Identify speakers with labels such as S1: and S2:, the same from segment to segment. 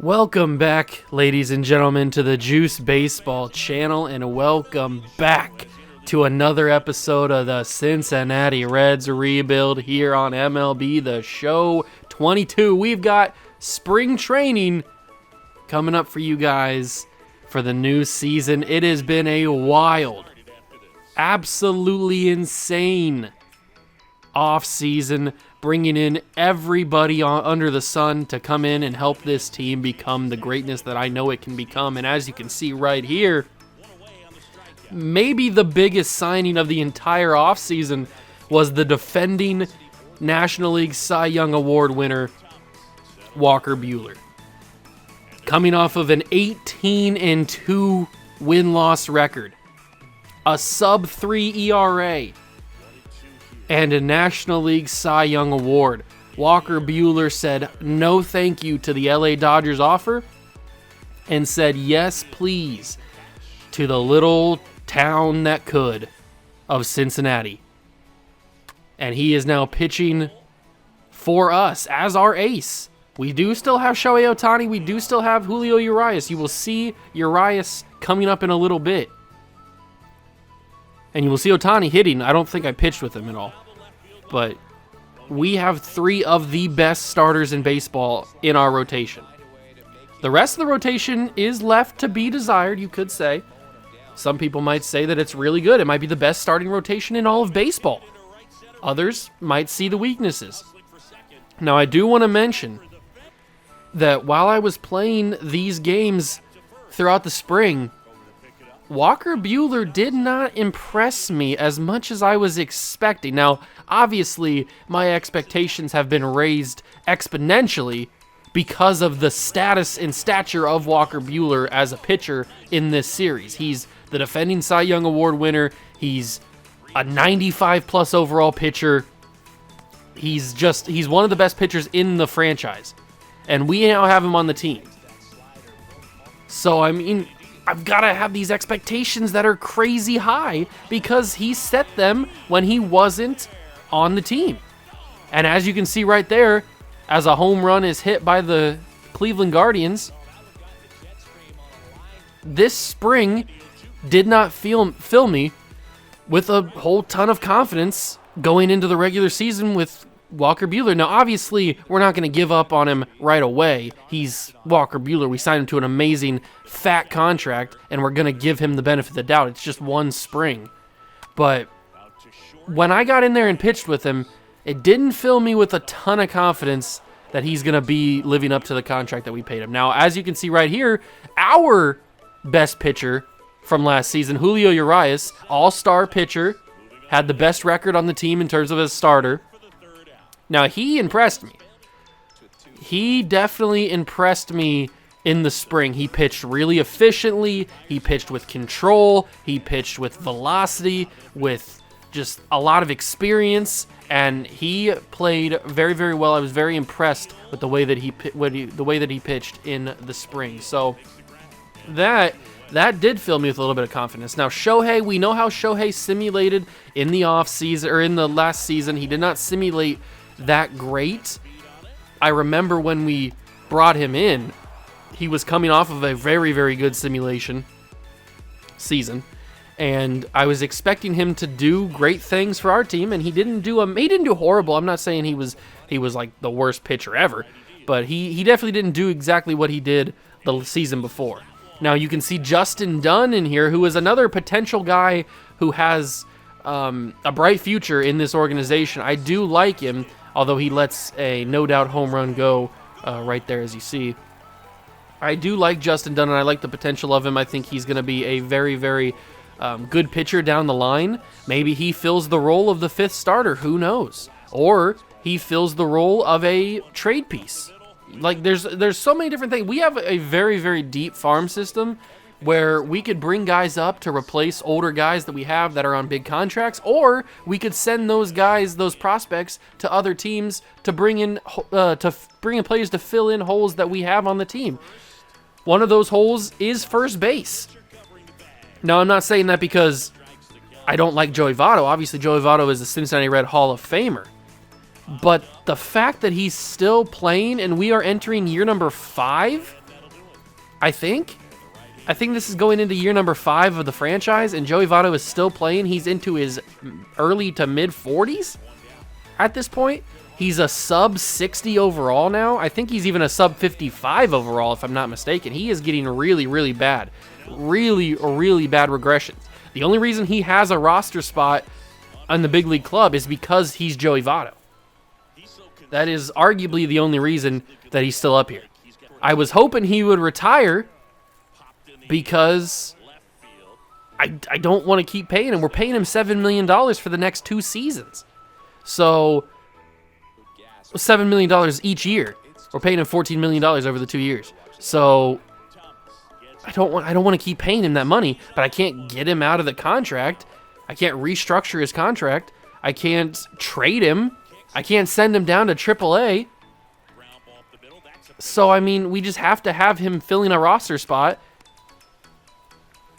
S1: Welcome back, ladies and gentlemen, to the Juice Baseball channel, and welcome back to another episode of the Cincinnati Reds rebuild here on MLB The Show 22. We've got spring training coming up for you guys for the new season. It has been a wild, absolutely insane off-season, bringing in everybody under the sun to come in and help this team become the greatness that I know it can become. And as you can see right here, maybe the biggest signing of the entire offseason was the defending National League Cy Young Award winner, Walker Buehler. Coming off of an 18-2 win-loss record, a sub-3 ERA, and a National League Cy Young Award, Walker Buehler said no thank you to the LA Dodgers offer and said yes please to the little town that could of Cincinnati. And he is now pitching for us as our ace. We do still have Shohei Ohtani. We do still have Julio Urias. You will see Urias coming up in a little bit. And you will see Ohtani hitting. I don't think I pitched with him at all. But we have three of the best starters in baseball in our rotation. The rest of the rotation is left to be desired, you could say. Some people might say that it's really good. It might be the best starting rotation in all of baseball. Others might see the weaknesses. Now, I do want to mention that while I was playing these games throughout the spring, Walker Buehler did not impress me as much as I was expecting. Now, obviously, my expectations have been raised exponentially because of the status and stature of Walker Buehler as a pitcher in this series. He's the defending Cy Young Award winner. He's a 95-plus overall pitcher. He's one of the best pitchers in the franchise. And we now have him on the team. So, I mean, I've got to have these expectations that are crazy high because he set them when he wasn't on the team. And as you can see right there, as a home run is hit by the Cleveland Guardians, this spring did not fill me with a whole ton of confidence going into the regular season with Walker Buehler. Now, obviously, we're not going to give up on him right away. He's Walker Buehler. We signed him to an amazing, fat contract, and we're going to give him the benefit of the doubt. It's just one spring. But when I got in there and pitched with him, it didn't fill me with a ton of confidence that he's going to be living up to the contract that we paid him. Now, as you can see right here, our best pitcher from last season, Julio Urias, all-star pitcher, had the best record on the team in terms of a starter. Now, he impressed me. He definitely impressed me in the spring. He pitched really efficiently. He pitched with control. He pitched with velocity, with just a lot of experience, and he played very, very well. I was very impressed with the way that he pitched in the spring. So that did fill me with a little bit of confidence. Now, Shohei, we know how Shohei simulated in the offseason, or in the last season. He did not simulate that great. I remember when we brought him in, he was coming off of a very, very good simulation season, and I was expecting him to do great things for our team, and he didn't do horrible. I'm not saying he was like the worst pitcher ever, but he definitely didn't do exactly what he did the season before. Now, you can see Justin Dunn in here, who is another potential guy who has a bright future in this organization. I do like him, although he lets a no-doubt home run go right there, as you see. I do like Justin Dunn, and I like the potential of him. I think he's going to be a very, very good pitcher down the line. Maybe he fills the role of the fifth starter. Who knows? Or he fills the role of a trade piece. Like, there's so many different things. We have a very, very deep farm system where we could bring guys up to replace older guys that we have that are on big contracts, or we could send those guys, those prospects, to other teams to bring in players to fill in holes that we have on the team. One of those holes is first base. Now, I'm not saying that because I don't like Joey Votto. Obviously, Joey Votto is a Cincinnati Red Hall of Famer. But the fact that he's still playing and we are entering year number 5 I think this is going into year number 5 of the franchise, and Joey Votto is still playing. He's into his early to mid 40s at this point. He's a sub 60 overall now. I think he's even a sub 55 overall, if I'm not mistaken. He is getting really, really bad. Really, really bad regressions. The only reason he has a roster spot on the big league club is because he's Joey Votto. That is arguably the only reason that he's still up here. I was hoping he would retire because I don't want to keep paying him. We're paying him $7 million for the next 2 seasons. So $7 million each year. We're paying him $14 million over the 2 years. So I don't want to keep paying him that money, but I can't get him out of the contract. I can't restructure his contract. I can't trade him. I can't send him down to AAA. So, I mean, we just have to have him filling a roster spot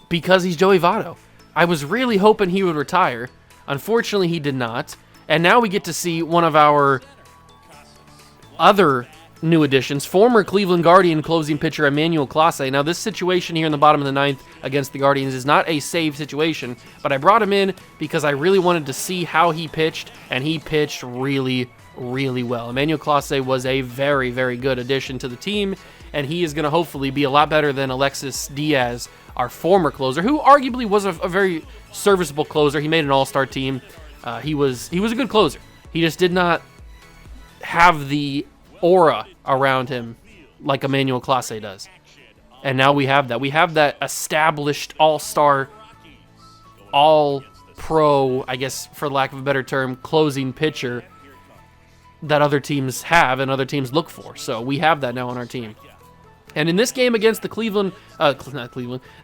S1: because he's Joey Votto. I was really hoping he would retire. Unfortunately, he did not. And now we get to see one of our other new additions, former Cleveland Guardian closing pitcher Emmanuel Clase. Now, this situation here in the bottom of the 9th against the Guardians is not a save situation, but I brought him in because I really wanted to see how he pitched, and he pitched really, really well. Emmanuel Clase was a very, very good addition to the team, and he is going to hopefully be a lot better than Alexis Diaz, our former closer, who arguably was a very serviceable closer. He made an all-star team. He was a good closer. He just did not have the aura around him like Emmanuel Clase does. And now we have that. We have that established all-star, all-pro, I guess for lack of a better term, closing pitcher that other teams have and other teams look for. So we have that now on our team. And in this game against the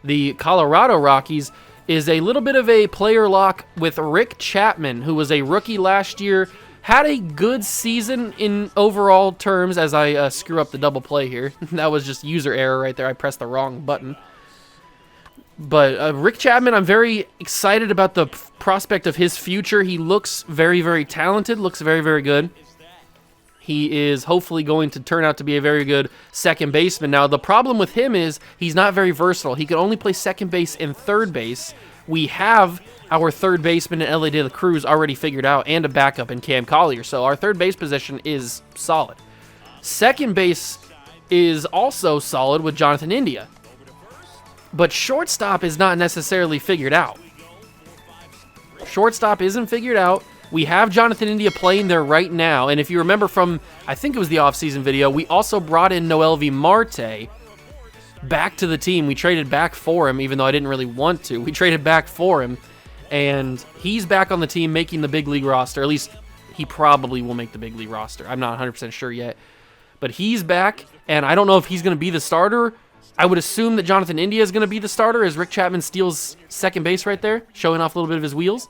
S1: the Colorado Rockies is a little bit of a player lock with Rick Chapman, who was a rookie last year. Had a good season in overall terms, as I screw up the double play here. That was just user error right there. I pressed the wrong button. But Rick Chapman, I'm very excited about the prospect of his future. He looks very, very talented, looks very, very good. He is hopefully going to turn out to be a very good second baseman. Now, the problem with him is he's not very versatile. He can only play second base and third base. We have our third baseman in L.A. De La Cruz already figured out, and a backup in Cam Collier. So our third base position is solid. Second base is also solid with Jonathan India. But shortstop is not necessarily figured out. Shortstop isn't figured out. We have Jonathan India playing there right now. And if you remember from, I think it was the offseason video, we also brought in Noelvi Marte back to the team. We traded back for him, even though I didn't really want to. We traded back for him. And he's back on the team making the big league roster. At least he probably will make the big league roster. I'm not 100% sure yet. But he's back, and I don't know if he's going to be the starter. I would assume that Jonathan India is going to be the starter as Rick Chapman steals second base right there, showing off a little bit of his wheels.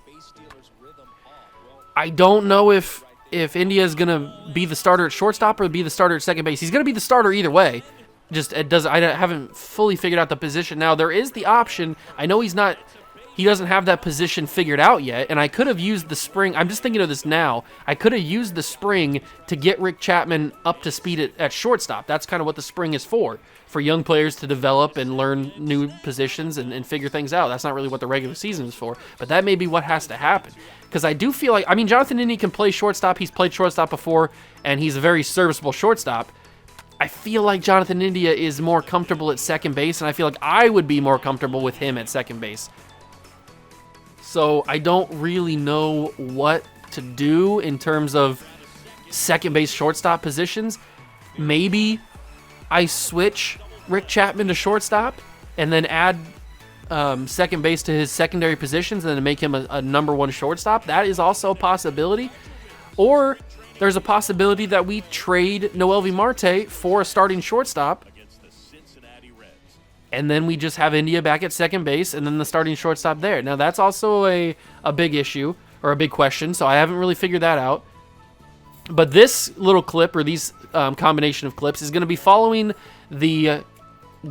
S1: I don't know if India is going to be the starter at shortstop or be the starter at second base. He's going to be the starter either way. I haven't fully figured out the position. Now, there is the option. I know he doesn't have that position figured out yet, and I could have used the spring. I'm just thinking of this now. I could have used the spring to get Rick Chapman up to speed at shortstop. That's kind of what the spring is for young players to develop and learn new positions and figure things out. That's not really what the regular season is for, but that may be what has to happen. Because I do feel like, Jonathan India can play shortstop. He's played shortstop before, and he's a very serviceable shortstop. I feel like Jonathan India is more comfortable at second base, and I feel like I would be more comfortable with him at second base. So I don't really know what to do in terms of second base, shortstop positions. Maybe I switch Rick Chapman to shortstop and then add second base to his secondary positions and then make him a number one shortstop. That is also a possibility. Or there's a possibility that we trade Noelvi Marte for a starting shortstop, and then we just have India back at second base and then the starting shortstop there. Now, that's also a big issue or a big question, so I haven't really figured that out. But this little clip, or these combination of clips, is going to be following the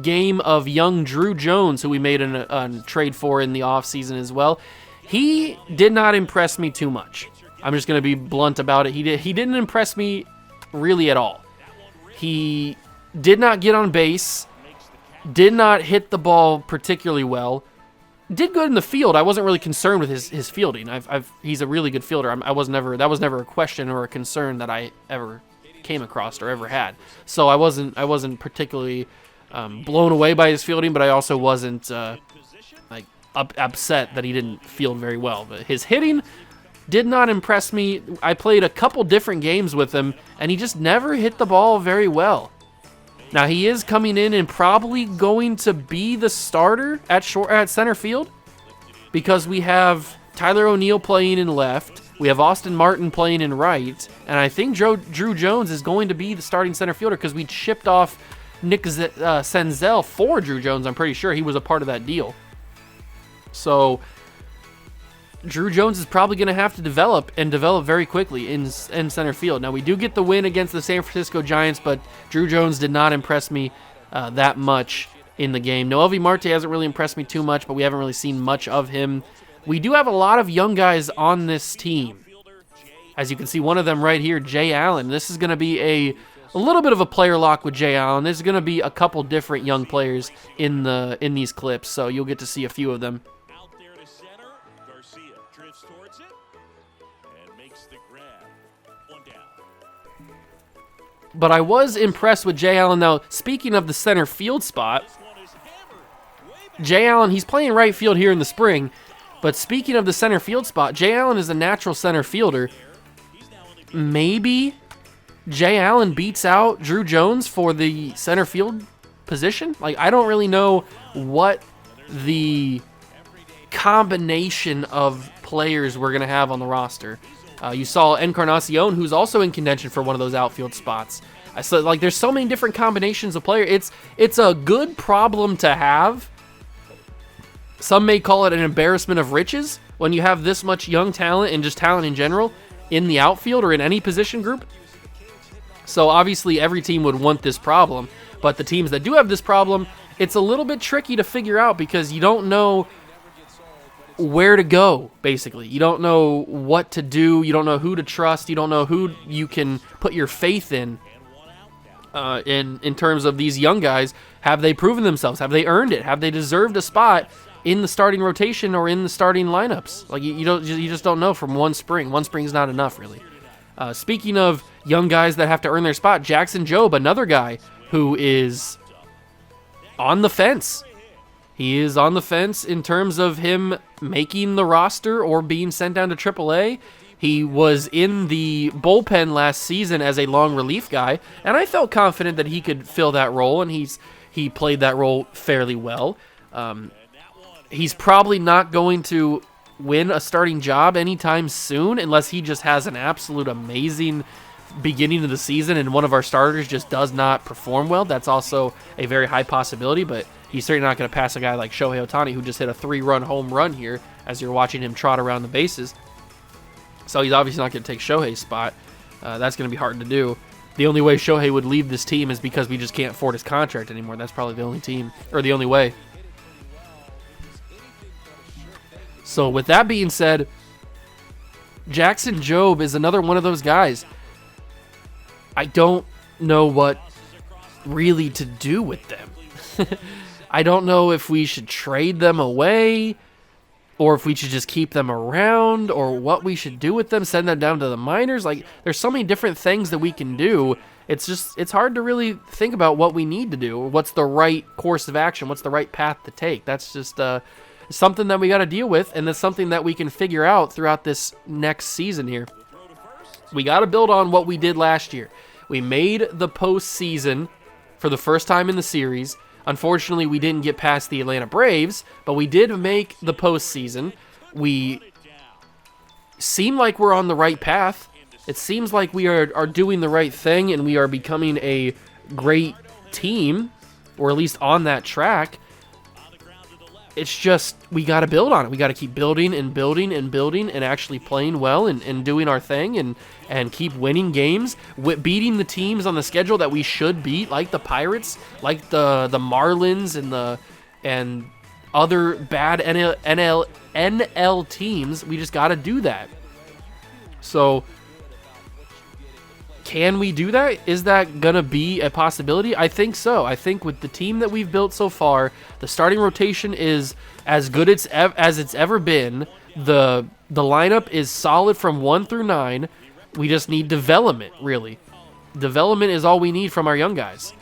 S1: game of young Drew Jones, who we made a trade for in the offseason as well. He did not impress me too much. I'm just going to be blunt about it. He didn't impress me really at all. He did not get on base.
S2: Did not hit the ball particularly well. Did good in the field. I wasn't really concerned with his fielding. He's a really good fielder. That was never a question or a concern that I ever came across or ever had. So I wasn't particularly blown away by his fielding, but I also wasn't upset that he didn't field very well. But his hitting did not impress me. I played a couple different games with him, and he just never hit the ball very well. Now, he is coming in and probably going to be the starter at center field because we have Tyler O'Neill playing in left. We have Austin Martin playing in right. And I think Drew Jones is going to be the starting center fielder because we shipped off Nick Senzel for Drew Jones. I'm pretty sure he was a part of that deal. So Drew Jones is probably going to have to develop very quickly in center field. Now, we do get the win against the San Francisco Giants, but Drew Jones did not impress me that much in the game. Noelvi Marte hasn't really impressed me too much, but we haven't really seen much of him. We do have a lot of young guys on this team. As you can see, one of them right here, Jay Allen. This is going to be a little bit of a player lock with Jay Allen. There's going to be a couple different young players in these clips, so you'll get to see a few of them. But I was impressed with Jay Allen. Now, speaking of the center field spot, Jay Allen, he's playing right field here in the spring. But speaking of the center field spot, Jay Allen is a natural center fielder. Maybe Jay Allen beats out Drew Jones for the center field position? Like, I don't really know what the combination of players we're going to have on the roster. You saw Encarnacion, who's also in contention for one of those outfield spots. So, like, there's so many different combinations of players. It's a good problem to have. Some may call it an embarrassment of riches when you have this much young talent and just talent in general in the outfield or in any position group. So obviously every team would want this problem, but the teams that do have this problem, it's a little bit tricky to figure out because you don't know where to go, basically. You don't know what to do. You don't know who to trust. You don't know who you can put your faith in terms of these young guys. Have they proven themselves? Have they earned it? Have they deserved a spot in the starting rotation or in the starting lineups? Like, you just don't know from one spring. One spring's not enough, really. Speaking of young guys that have to earn their spot, Jackson Jobe, another guy who is on the fence. He is on the fence in terms of him making the roster or being sent down to AAA. He was in the bullpen last season as a long relief guy, and I felt confident that he could fill that role, and he played that role fairly well. He's probably not going to win a starting job anytime soon unless he just has an absolute amazing beginning of the season and one of our starters just does not perform well. That's also a very high possibility, but he's certainly not going to pass a guy like Shohei Ohtani, who just hit a 3-run home run here as you're watching him trot around the bases. So he's obviously not going to take Shohei's spot. That's going to be hard to do. The only way Shohei would leave this team is because we just can't afford his contract anymore. That's probably the only way. So with that being said, Jackson Jobe is another one of those guys. I don't know what really to do with them. I don't know if we should trade them away or if we should just keep them around or what we should do with them, send them down to the minors. Like, there's so many different things that we can do. It's hard to really think about what we need to do. What's the right course of action? What's the right path to take? That's just something that we got to deal with, and that's something that we can figure out throughout this next season here. We got to build on what we did last year. We made the postseason for the first time in the series. Unfortunately, we didn't get past the Atlanta Braves, but we did make the postseason. We seem like we're on the right path. It seems like we are doing the right thing, and we are becoming a great team, or at least on that track. It's just, we got to build on it. We got to keep building and building and building and actually playing well and doing our thing and keep winning games, beating the teams on the schedule that we should beat, like the Pirates, like the Marlins and other bad NL teams. We just got to do that. So
S1: Can we do that? Is that going to be a possibility? I think so. I think with the team that we've built so far, the starting rotation is as good as it's ever been. The lineup is solid from 1 through 9. We just need development, really. Development is all we need from our young guys.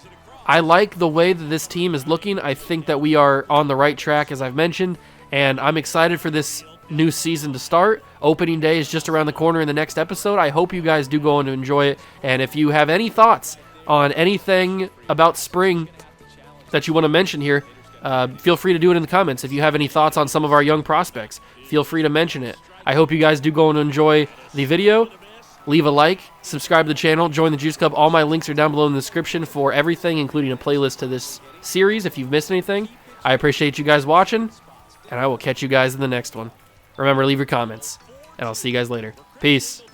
S1: I like the way that this team is looking. I think that we are on the right track, as I've mentioned, and I'm excited for this new season to start. Opening day is just around the corner in the next episode. I hope you guys do go on to enjoy it, and if you have any thoughts on anything about spring that you want to mention here, feel free to do it in the comments. If you have any thoughts on some of our young prospects, feel free to mention it. I hope you guys do go and enjoy the video. Leave a like, subscribe to the channel, join the Juice Club. All my links are down below in the description for everything, including a playlist to this series if you've missed anything. I appreciate you guys watching, and I will catch you guys in the next one. Remember, leave your comments, and I'll see you guys later. Peace.